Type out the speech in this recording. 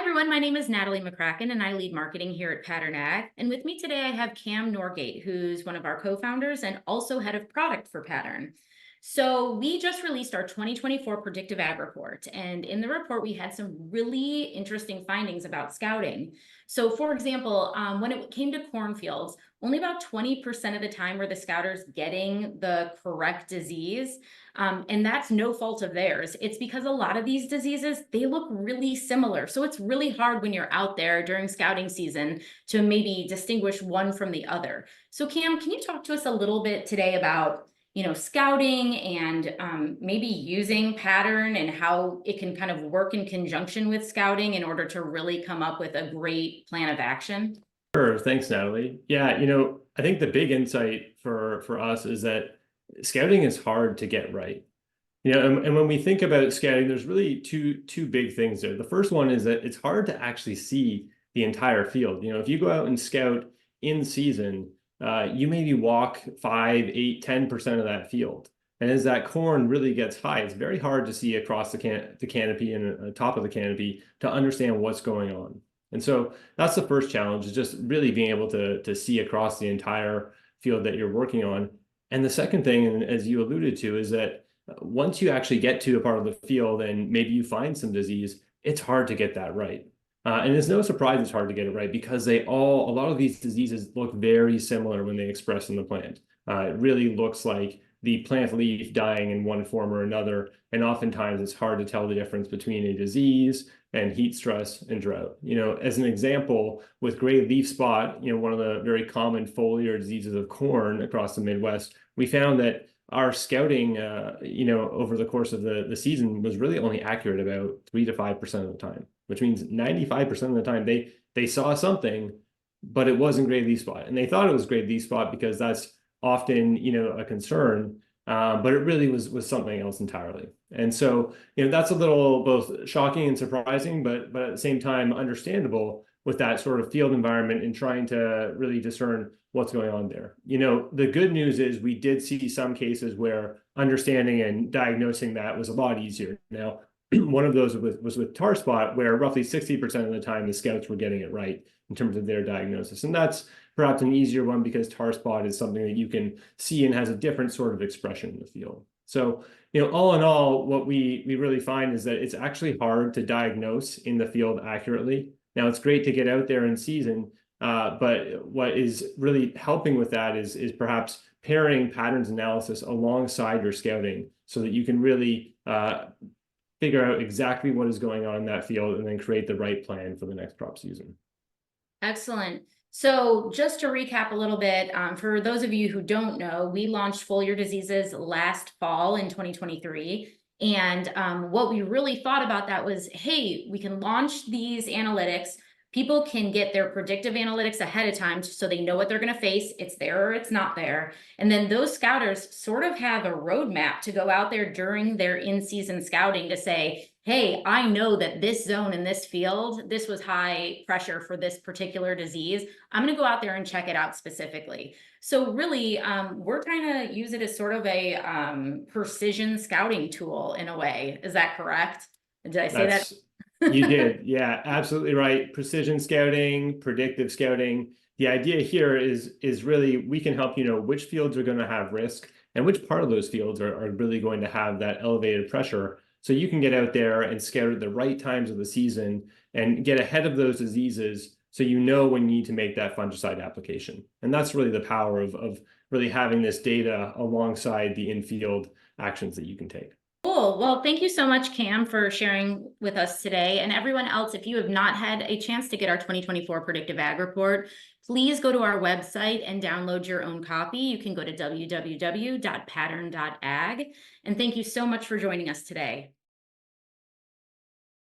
everyone, my name is Natalie McCracken and I lead marketing here at Pattern Ag. And with me today, I have Cam Norgate, who's one of our co-founders and also head of product for Pattern. So we just released our 2024 Predictive Ag Report. And in the report, we had some really interesting findings about scouting. So for example, when it came to cornfields, only about 20% of the time were the scouters getting the correct disease. And that's no fault of theirs. It's because a lot of these diseases, they look really similar. So it's really hard when you're out there during scouting season to maybe distinguish one from the other. So Cam, can you talk to us a little bit today about scouting and maybe using Pattern and how it can kind of work in conjunction with scouting in order to really come up with a great plan of action? Sure. Thanks, Natalie. Yeah, I think the big insight for us is that scouting is hard to get right. And when we think about scouting, there's really two big things there. The first one is that it's hard to actually see the entire field. If you go out and scout in season, you maybe walk 5, 8, 10% of that field. And as that corn really gets high, it's very hard to see across the canopy and the top of the canopy to understand what's going on. And so that's the first challenge, is just really being able to see across the entire field that you're working on. And the second thing, and as you alluded to, is that once you actually get to a part of the field and maybe you find some disease, it's hard to get that right. And it's no surprise it's hard to get it right, because a lot of these diseases look very similar when they express in the plant. It really looks like the plant leaf dying in one form or another. And oftentimes it's hard to tell the difference between a disease and heat stress and drought. As an example, with gray leaf spot, one of the very common foliar diseases of corn across the Midwest, we found that our scouting, over the course of the season was really only accurate about 3 to 5% of the time, which means 95% of the time they saw something, but it wasn't gray leaf spot. And they thought it was gray leaf spot because that's often, a concern, but it really was something else entirely. And so, that's a little both shocking and surprising, but at the same time understandable with that sort of field environment and trying to really discern what's going on there. The good news is we did see some cases where understanding and diagnosing that was a lot easier. Now, one of those was with tar spot, where roughly 60% of the time the scouts were getting it right in terms of their diagnosis. And that's perhaps an easier one because tar spot is something that you can see and has a different sort of expression in the field. So, all in all, what we really find is that it's actually hard to diagnose in the field accurately. Now, it's great to get out there in season, but what is really helping with that is perhaps pairing patterns analysis alongside your scouting so that you can really figure out exactly what is going on in that field and then create the right plan for the next crop season. Excellent. So just to recap a little bit, for those of you who don't know, we launched foliar diseases last fall in 2023. And what we really thought about that was, hey, we can launch these analytics. People can get their predictive analytics ahead of time so they know what they're going to face. It's there or it's not there. And then those scouters sort of have a roadmap to go out there during their in-season scouting to say, hey, I know that this zone in this field, this was high pressure for this particular disease. I'm going to go out there and check it out specifically. So really, we're trying to use it as sort of a precision scouting tool in a way. Is that correct? Did I say that? You did. Yeah, absolutely right. Precision scouting, predictive scouting. The idea here is really we can help you know which fields are going to have risk and which part of those fields are really going to have that elevated pressure. So you can get out there and scout at the right times of the season and get ahead of those diseases so you know when you need to make that fungicide application. And that's really the power of really having this data alongside the in-field actions that you can take. Cool. Well, thank you so much, Cam, for sharing with us today. And everyone else, if you have not had a chance to get our 2024 Predictive Ag Report, please go to our website and download your own copy. You can go to www.pattern.ag. And thank you so much for joining us today.